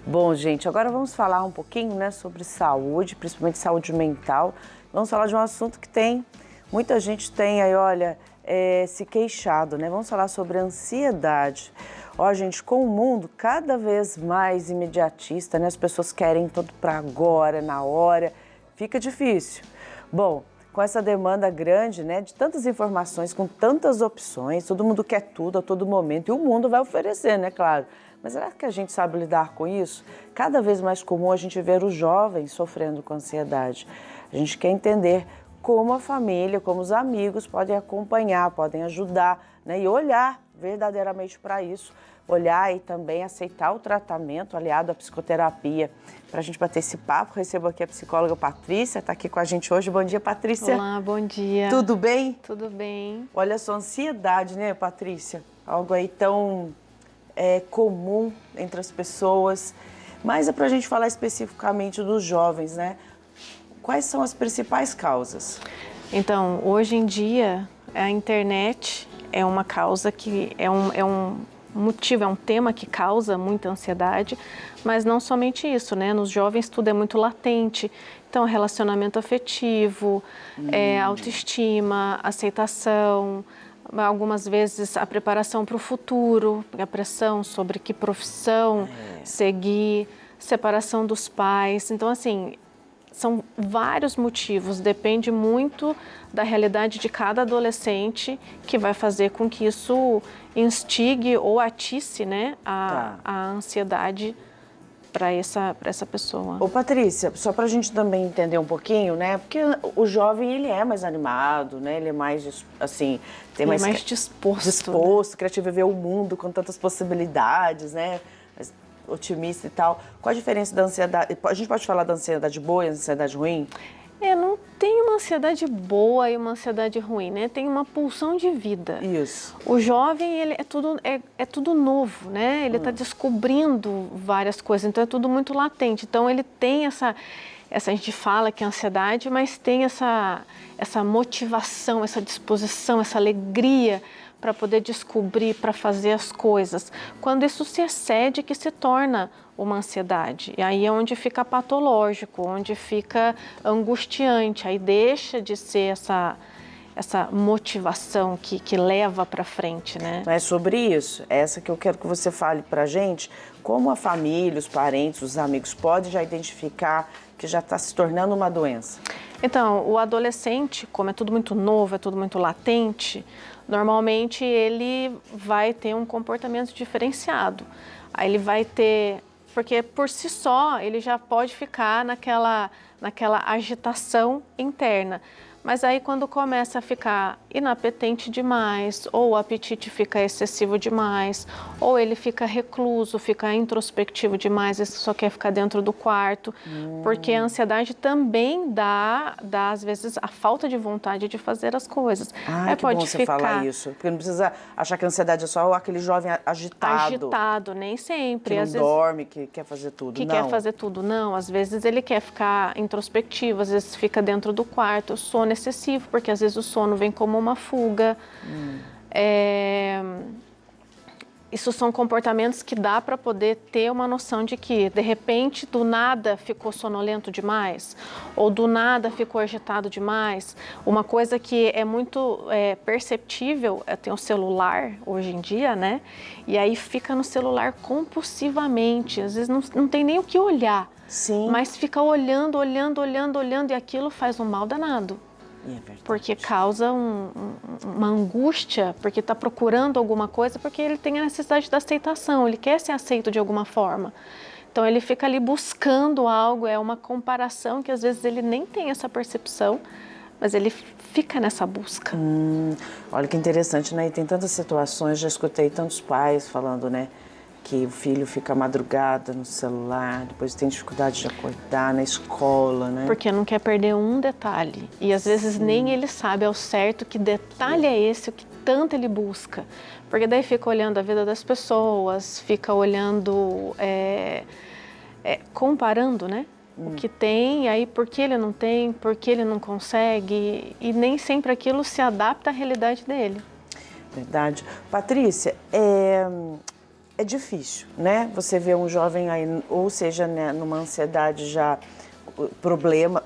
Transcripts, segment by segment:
Bom, gente, agora vamos falar um pouquinho, né, sobre saúde, principalmente saúde mental. Vamos falar de um assunto que muita gente tem aí, olha, se queixado, né? Vamos falar sobre ansiedade. Ó, gente, com o mundo cada vez mais imediatista, né? As pessoas querem tudo para agora, na hora, fica difícil. Bom, com essa demanda grande, né, de tantas informações, com tantas opções, todo mundo quer tudo a todo momento e o mundo vai oferecer, né, claro. Mas será que a gente sabe lidar com isso? Cada vez mais comum a gente ver os jovens sofrendo com ansiedade. A gente quer entender como a família, como os amigos podem acompanhar, podem ajudar, né, e olhar verdadeiramente para isso. Olhar e também aceitar o tratamento aliado à psicoterapia. Para a gente bater esse papo, recebo aqui a psicóloga Patrícia, está aqui com a gente hoje. Bom dia, Patrícia. Olá, bom dia. Tudo bem? Tudo bem. Olha só, ansiedade, né, Patrícia? Algo aí tão comum entre as pessoas. Mas é para a gente falar especificamente dos jovens, né? Quais são as principais causas? Então, hoje em dia, a internet é uma causa que é um motivo, é um tema que causa muita ansiedade, mas não somente isso, né? Nos jovens tudo é muito latente, então relacionamento afetivo, autoestima, aceitação, algumas vezes a preparação para o futuro, a pressão sobre que profissão seguir, separação dos pais, então assim, são vários motivos, depende muito da realidade de cada adolescente que vai fazer com que isso instigue ou atice, né, a ansiedade para essa pessoa. Ô Patrícia, só para a gente também entender um pouquinho, né, porque o jovem ele é mais animado, né, ele é mais, assim, tem mais disposto, né? Criativo, ver o mundo com tantas possibilidades, né, otimista e tal. Qual a diferença da ansiedade? A gente pode falar da ansiedade boa e ansiedade ruim? Não tem uma ansiedade boa e uma ansiedade ruim, né? Tem uma pulsão de vida. Isso. O jovem, ele é tudo novo, né? Ele está descobrindo várias coisas, então é tudo muito latente. Então ele tem essa a gente fala que é ansiedade, mas tem essa motivação, essa disposição, essa alegria para poder descobrir, para fazer as coisas. Quando isso se excede, que se torna uma ansiedade. E aí é onde fica patológico, onde fica angustiante, aí deixa de ser essa motivação que leva para frente, né? É sobre isso, é essa que eu quero que você fale pra gente, como a família, os parentes, os amigos podem já identificar que já está se tornando uma doença. Então, o adolescente, como é tudo muito novo, é tudo muito latente, normalmente ele vai ter um comportamento diferenciado. Aí ele vai ter, porque por si só ele já pode ficar naquela agitação interna. Mas aí quando começa a ficar inapetente demais, ou o apetite fica excessivo demais, ou ele fica recluso, fica introspectivo demais, ele só quer ficar dentro do quarto, porque a ansiedade também dá às vezes a falta de vontade de fazer as coisas. Que pode bom você falar isso, porque não precisa achar que a ansiedade é só aquele jovem agitado. Agitado, nem sempre. Que não dorme, que quer fazer tudo, que quer fazer tudo, não. Às vezes ele quer ficar introspectivo, às vezes fica dentro do quarto, o sono excessivo, porque às vezes o sono vem como uma fuga. Isso são comportamentos que dá para poder ter uma noção de que, de repente, do nada ficou sonolento demais, ou do nada ficou agitado demais. Uma coisa que é muito perceptível tem o celular hoje em dia, né? E aí fica no celular compulsivamente, às vezes não tem nem o que olhar. Sim. Mas fica olhando, e aquilo faz um mal danado. Porque causa uma angústia, porque está procurando alguma coisa, porque ele tem a necessidade da aceitação, ele quer ser aceito de alguma forma. Então ele fica ali buscando algo, é uma comparação que às vezes ele nem tem essa percepção, mas ele fica nessa busca. Olha que interessante, né? E tem tantas situações, já escutei tantos pais falando, né? Que o filho fica à madrugada no celular, depois tem dificuldade de acordar na escola, né? Porque não quer perder um detalhe. E às vezes nem ele sabe ao certo que detalhe é esse, o que tanto ele busca. Porque daí fica olhando a vida das pessoas, fica olhando, comparando, né? O que tem, e aí por que ele não tem, por que ele não consegue, e nem sempre aquilo se adapta à realidade dele. Verdade. Patrícia, é difícil, né? Você vê um jovem aí, ou seja, né, numa ansiedade já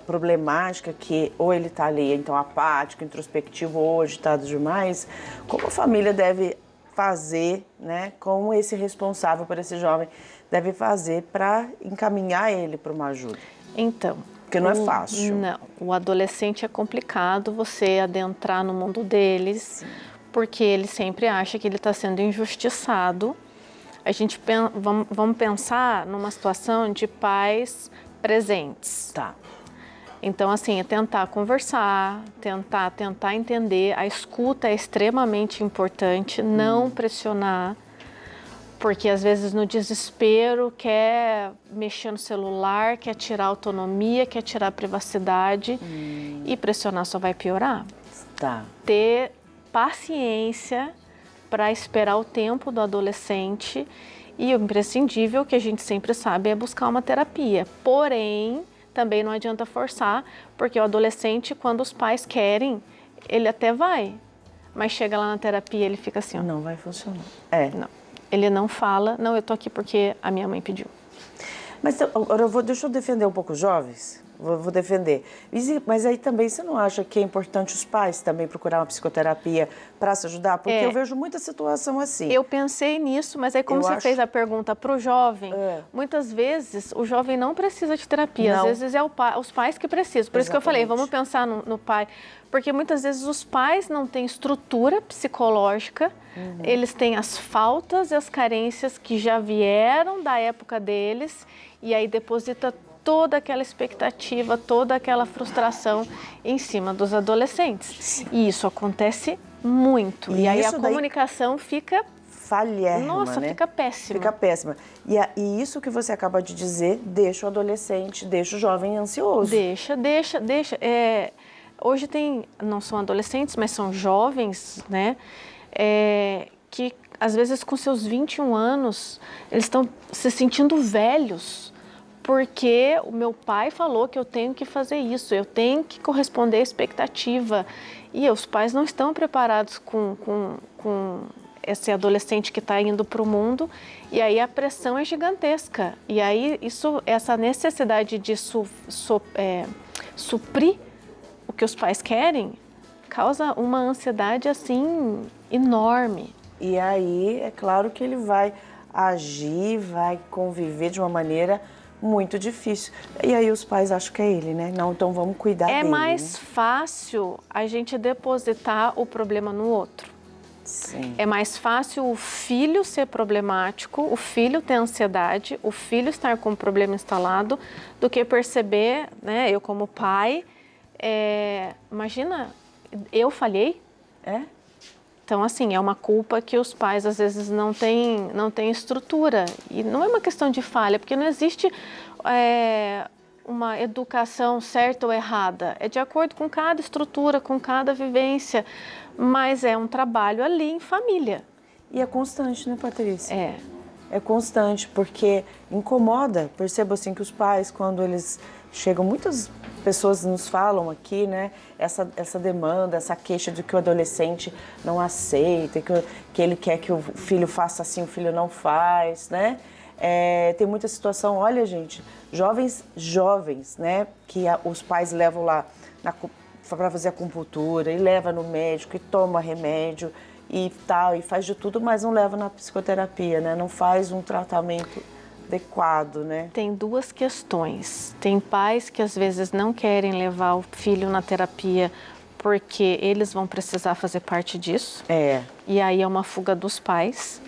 problemática, que ou ele está ali, então, apático, introspectivo ou agitado demais. Como a família deve fazer, né? Como esse responsável por esse jovem deve fazer para encaminhar ele para uma ajuda? Então... Porque não é fácil. Não, o adolescente é complicado você adentrar no mundo deles, sim, porque ele sempre acha que ele está sendo injustiçado. A gente vamos pensar numa situação de pais presentes. Tá. Então, assim, é tentar conversar, tentar entender. A escuta é extremamente importante, não pressionar. Porque às vezes no desespero quer mexer no celular, quer tirar a autonomia, quer tirar a privacidade e pressionar só vai piorar. Tá. Ter paciência para esperar o tempo do adolescente e o imprescindível que a gente sempre sabe é buscar uma terapia. Porém, também não adianta forçar, porque o adolescente, quando os pais querem, ele até vai, mas chega lá na terapia ele fica assim, ó, não vai funcionar. Não. Ele não fala, não, eu tô aqui porque a minha mãe pediu. Mas agora deixa eu defender um pouco os jovens, vou defender. Mas aí também você não acha que é importante os pais também procurar uma psicoterapia para se ajudar? Porque eu vejo muita situação assim. Eu pensei nisso, mas aí como você fez a pergunta para o jovem, muitas vezes o jovem não precisa de terapia, não. Às vezes é os pais que precisam. Por isso que eu falei, vamos pensar no pai. Porque muitas vezes os pais não têm estrutura psicológica, eles têm as faltas e as carências que já vieram da época deles e aí deposita toda aquela expectativa, toda aquela frustração em cima dos adolescentes. Sim. E isso acontece muito. E aí a comunicação fica... falhérrima, nossa, né? Fica péssima. Fica péssima. E isso que você acaba de dizer deixa o adolescente, deixa o jovem ansioso. Deixa. Hoje não são adolescentes, mas são jovens, né? Que às vezes com seus 21 anos, eles estão se sentindo velhos, porque o meu pai falou que eu tenho que fazer isso, eu tenho que corresponder à expectativa. E os pais não estão preparados com esse adolescente que está indo para o mundo, e aí a pressão é gigantesca. E aí essa necessidade de suprir o que os pais querem causa uma ansiedade assim enorme. E aí é claro que ele vai agir, vai conviver de uma maneira muito difícil. E aí os pais acham que é ele, né? Não, então vamos cuidar dele. É mais fácil a gente depositar o problema no outro. Sim. É mais fácil o filho ser problemático, o filho ter ansiedade, o filho estar com um problema instalado, do que perceber, né? Eu como pai, imagina, eu falhei? Então, assim, é uma culpa que os pais, às vezes, não têm estrutura. E não é uma questão de falha, porque não existe uma educação certa ou errada. É de acordo com cada estrutura, com cada vivência. Mas é um trabalho ali em família. E é constante, né, Patrícia? É constante, porque incomoda. Percebo, assim, que os pais, quando eles chegam, muitas pessoas nos falam aqui, né, essa demanda, essa queixa de que o adolescente não aceita, que ele quer que o filho faça assim, o filho não faz, né? Tem muita situação, olha, gente, jovens, né, que os pais levam lá para fazer acupuntura e leva no médico e toma remédio e tal, e faz de tudo, mas não leva na psicoterapia, né? Não faz um tratamento adequado, né? Tem duas questões. Tem pais que às vezes não querem levar o filho na terapia porque eles vão precisar fazer parte disso. E aí é uma fuga dos pais.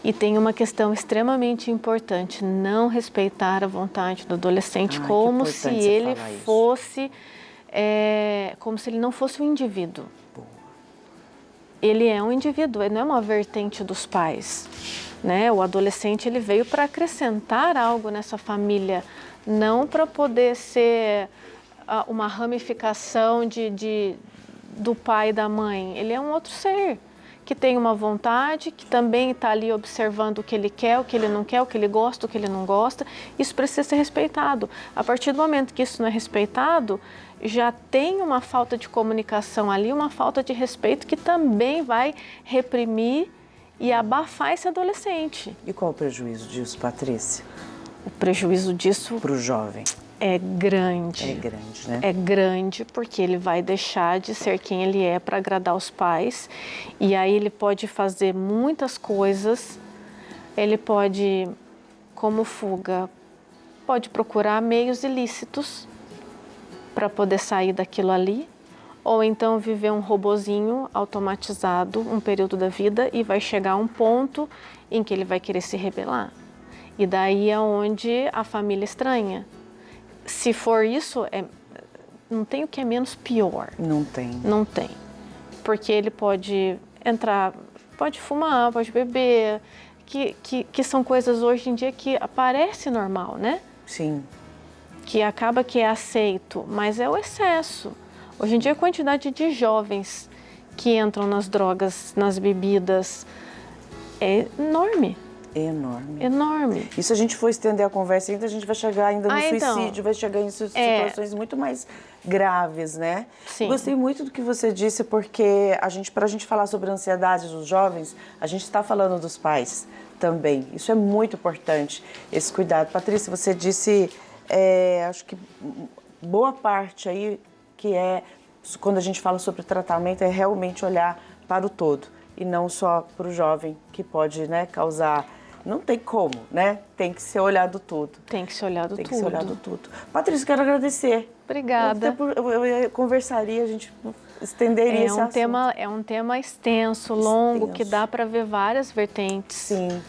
E tem uma questão extremamente importante, não respeitar a vontade do adolescente como se ele fosse, como se ele não fosse um indivíduo. Ele é um indivíduo, ele não é uma vertente dos pais. Né? O adolescente ele veio para acrescentar algo nessa família, não para poder ser uma ramificação do pai e da mãe. Ele é um outro ser que tem uma vontade, que também está ali observando o que ele quer, o que ele não quer, o que ele gosta, o que ele não gosta. Isso precisa ser respeitado. A partir do momento que isso não é respeitado, já tem uma falta de comunicação ali, uma falta de respeito que também vai reprimir e abafar esse adolescente. E qual o prejuízo disso, Patrícia? O prejuízo disso Para o jovem? é grande. É grande, né? É grande porque ele vai deixar de ser quem ele é para agradar os pais. E aí ele pode fazer muitas coisas. Ele pode, como fuga, pode procurar meios ilícitos para poder sair daquilo ali. Ou então viver um robozinho automatizado um período da vida e vai chegar a um ponto em que ele vai querer se rebelar. E daí é onde a família estranha. Se for isso, não tem o que é menos pior. Não tem. Não tem. Porque ele pode entrar, pode fumar, pode beber, que são coisas hoje em dia que parece normal, né? Sim. Que acaba que é aceito, mas é o excesso. Hoje em dia a quantidade de jovens que entram nas drogas, nas bebidas, é enorme. Enorme. Enorme. E se a gente for estender a conversa ainda, a gente vai chegar ainda no suicídio, vai chegar em situações muito mais graves, né? Sim. Gostei muito do que você disse, porque para a gente falar sobre a ansiedade dos jovens, a gente está falando dos pais também. Isso é muito importante, esse cuidado. Patrícia, você disse, acho que boa parte aí, que quando a gente fala sobre tratamento, é realmente olhar para o todo e não só para o jovem, que pode, né, causar... Não tem como, né? Tem que ser olhado tudo. Tem que ser olhado tudo. Tem que ser olhado tudo. Patrícia, quero agradecer. Obrigada. Eu conversaria, a gente estenderia esse assunto. É um tema extenso, longo, que dá para ver várias vertentes. Sim.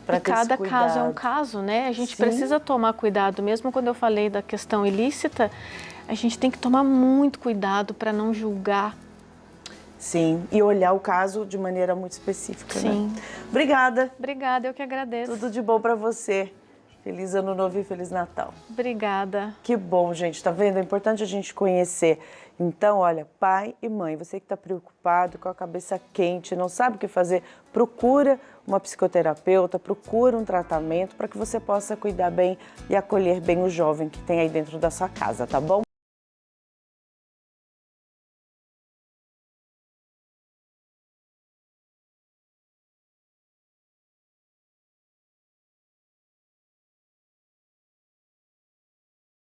E cada caso é um caso, né? A gente precisa tomar cuidado. Mesmo quando eu falei da questão ilícita, a gente tem que tomar muito cuidado para não julgar. Sim, e olhar o caso de maneira muito específica, Sim. né? Obrigada. Obrigada, eu que agradeço. Tudo de bom para você. Feliz Ano Novo e Feliz Natal. Obrigada. Que bom, gente. Tá vendo? É importante a gente conhecer. Então, olha, pai e mãe, você que está preocupado, com a cabeça quente, não sabe o que fazer, procura uma psicoterapeuta, procura um tratamento para que você possa cuidar bem e acolher bem o jovem que tem aí dentro da sua casa, tá bom?